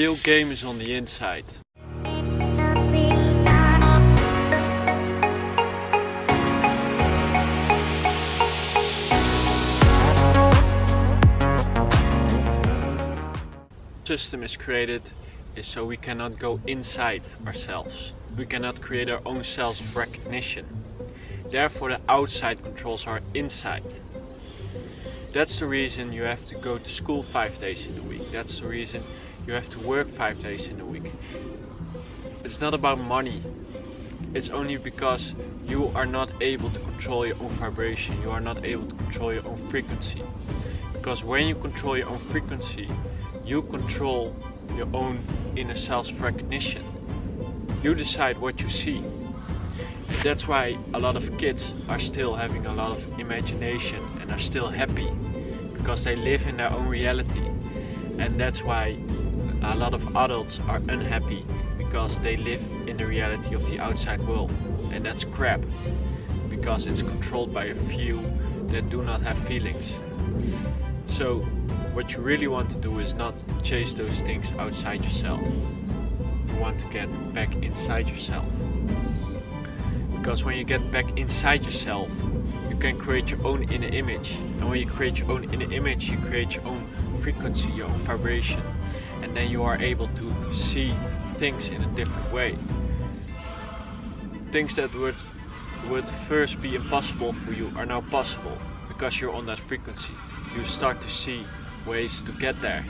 real game is on the inside. The system is created is so we cannot go inside ourselves. We cannot create our own cells of recognition. Therefore the outside controls our inside. That's the reason you have to go to school 5 days in a week. That's the reason you have to work 5 days in a week. It's not about money. It's only because you are not able to control your own vibration. You are not able to control your own frequency. Because when you control your own frequency, you control your own inner self recognition. You decide what you see. That's why a lot of kids are still having a lot of imagination and are still happy, because they live in their own reality. And that's why a lot of adults are unhappy, because they live in the reality of the outside world. And that's crap, because it's controlled by a few that do not have feelings. So what you really want to do is not chase those things outside yourself. You want to get back inside yourself. Because when you get back inside yourself, you can create your own inner image. And when you create your own inner image, you create your own frequency, your own vibration. And then you are able to see things in a different way. Things that would first be impossible for you are now possible, because you're on that frequency. You start to see ways to get there.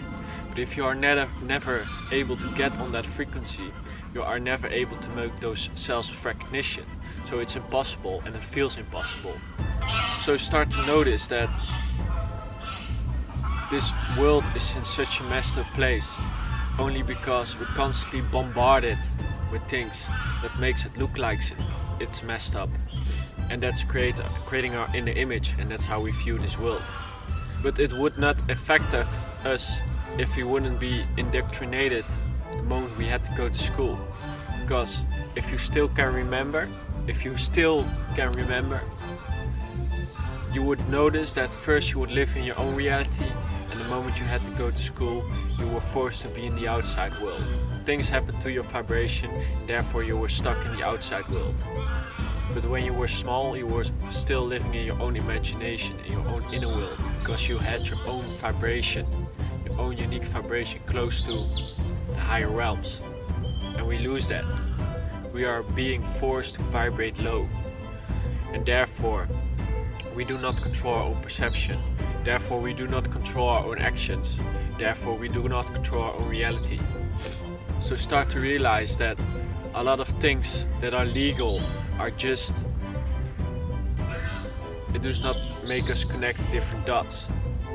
But if you are never able to get on that frequency, you are never able to make those cells of recognition. So it's impossible, and it feels impossible. So start to notice that this world is in such a messed up place only because we're constantly bombarded with things that makes it look like it's messed up. And that's creating our inner image, and that's how we view this world. But it would not affect us if we wouldn't be indoctrinated the moment we had to go to school. Because if you still can remember, you would notice that first you would live in your own reality, and the moment you had to go to school, you were forced to be in the outside world. Things happened to your vibration, therefore you were stuck in the outside world. But when you were small, you were still living in your own imagination, in your own inner world, because you had your own vibration, your own unique vibration close to the higher realms. And we lose that. We are being forced to vibrate low. And therefore, we do not control our own perception. Therefore, we do not control our own actions. Therefore, we do not control our own reality. So start to realize that a lot of things that are legal are just, it does not make us connect different dots.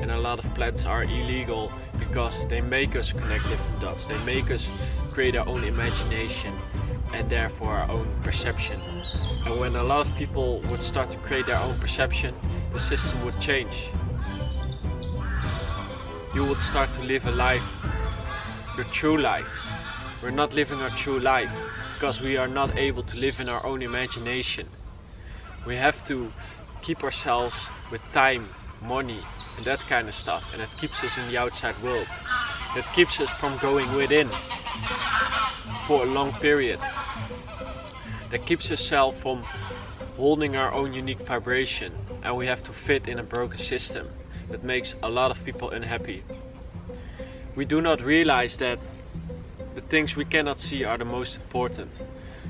And a lot of plans are illegal because they make us connect different dots. They make us create our own imagination and therefore our own perception. And when a lot of people would start to create their own perception, the system would change. You would start to live a life, your true life. We're not living our true life because we are not able to live in our own imagination. We have to keep ourselves with time, money and that kind of stuff, and that keeps us in the outside world. That keeps us from going within for a long period. That keeps us from holding our own unique vibration, and we have to fit in a broken system that makes a lot of people unhappy. We do not realize that the things we cannot see are the most important.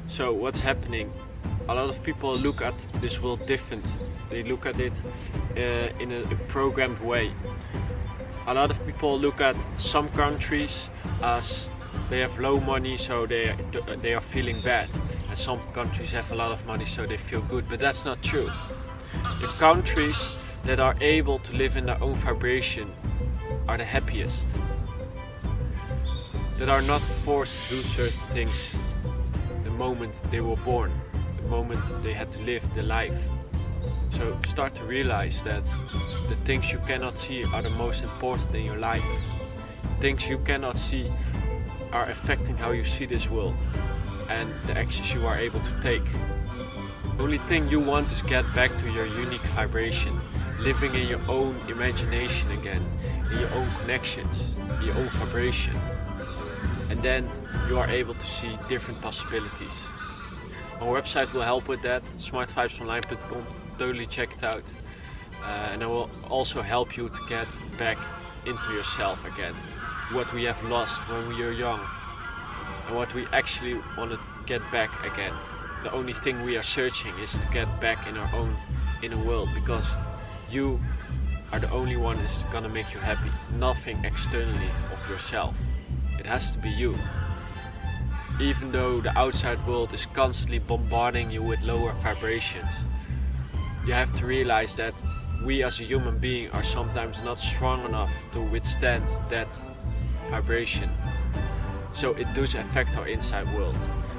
So what's happening? A lot of people look at this world different. They look at it in a programmed way. A lot of people look at some countries as they have low money, so they are feeling bad, and some countries have a lot of money, so they feel good. But that's not true. The countries that are able to live in their own vibration are the happiest. That are not forced to do certain things the moment they were born, the moment they had to live the life. So start to realize that the things you cannot see are the most important in your life. Things you cannot see are affecting how you see this world and the actions you are able to take. The only thing you want is get back to your unique vibration, living in your own imagination again, in your own connections, in your own vibration. and then you are able to see different possibilities. My website will help with that, smartvibesonline.com, totally check it out. And I will also help you to get back into yourself again. What we have lost when we are young and what we actually want to get back again. The only thing we are searching is to get back in our own inner world, because you are the only one that's gonna make you happy. Nothing externally of yourself. It has to be you. Even though the outside world is constantly bombarding you with lower vibrations, you have to realize that we as a human being are sometimes not strong enough to withstand that vibration. So it does affect our inside world.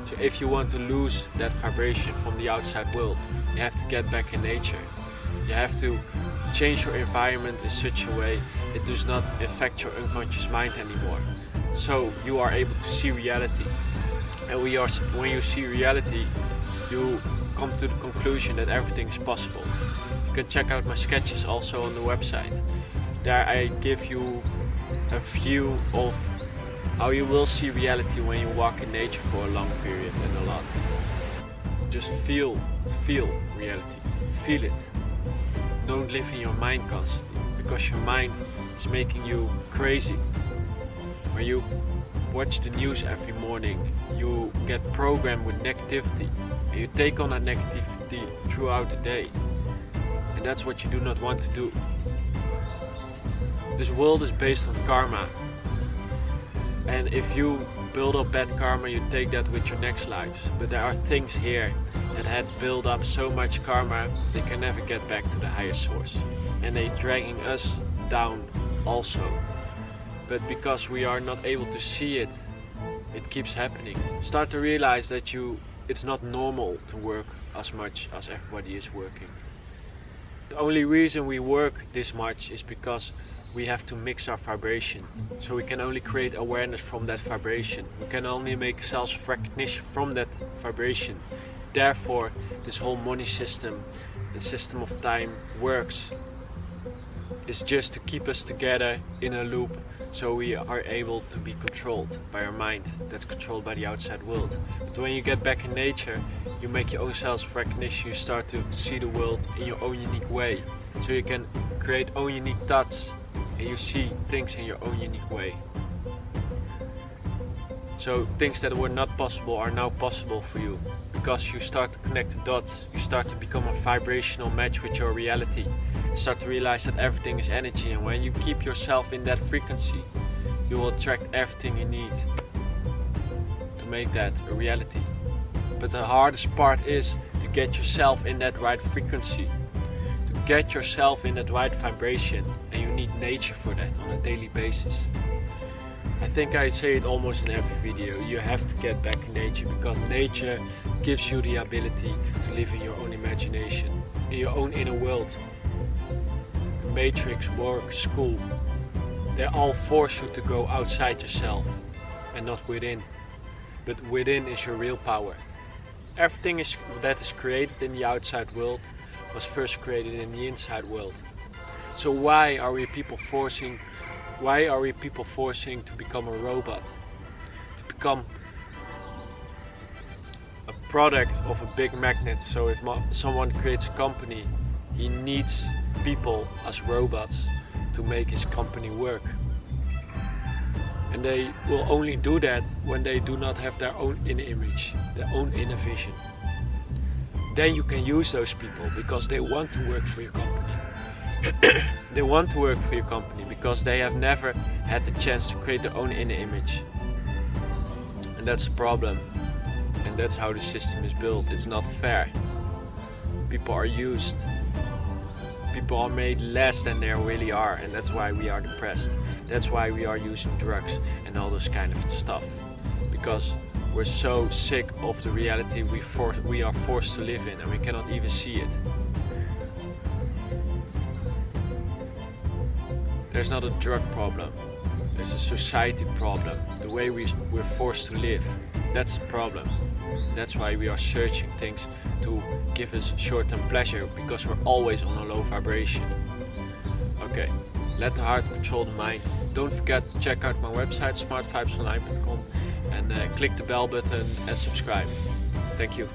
So if you want to lose that vibration from the outside world, you have to get back in nature. You have to change your environment in such a way it does not affect your unconscious mind anymore. So you are able to see reality. And when you see reality, you come to the conclusion that everything is possible. You can check out my sketches also on the website. There I give you a view of how you will see reality when you walk in nature for a long period and a lot. Just feel reality. Feel it. Don't live in your mind constantly, because your mind is making you crazy. When you watch the news every morning, you get programmed with negativity, and you take on that negativity throughout the day, and that's what you do not want to do. This world is based on karma, and if you build up bad karma, you take that with your next lives. But there are things here that had built up so much karma, they can never get back to the higher source, and they're dragging us down also. But because we are not able to see it, it keeps happening. Start to realize that it's not normal to work as much as everybody is working. The only reason we work this much is because we have to mix our vibration. So we can only create awareness from that vibration. We can only make self-recognition from that vibration. Therefore, this whole money system, the system of time works. It's just to keep us together in a loop, so we are able to be controlled by our mind that's controlled by the outside world. But when you get back in nature, you make your own self-recognition, you start to see the world in your own unique way. So you can create own unique thoughts, and you see things in your own unique way. So things that were not possible are now possible for you, because you start to connect the dots, you start to become a vibrational match with your reality. You start to realize that everything is energy, and when you keep yourself in that frequency, you will attract everything you need to make that a reality. But the hardest part is to get yourself in that right frequency, to get yourself in that right vibration, and you need nature for that on a daily basis. I think I say it almost in every video, you have to get back in nature, because nature gives you the ability to live in your own imagination, in your own inner world. The matrix, work, school, they all force you to go outside yourself and not within. But within is your real power. Everything that is created in the outside world was first created in the inside world. So why are we people forcing to become a robot? To become a product of a big magnet. So if someone creates a company, he needs people as robots to make his company work. And they will only do that when they do not have their own inner image, their own inner vision. Then you can use those people because they want to work for your company. They want to work for your company because they have never had the chance to create their own inner image. And that's the problem. And that's how the system is built. It's not fair. People are used. People are made less than they really are, and that's why we are depressed. That's why we are using drugs and all this kind of stuff. Because we're so sick of the reality we are forced to live in, and we cannot even see it. There's not a drug problem. There's a society problem. The way we're forced to live. That's the problem. That's why we are searching things to give us short-term pleasure, because we're always on a low vibration. Okay, let the heart control the mind. don't forget to check out my website smartvibesonline.com and click the bell button and subscribe. Thank you.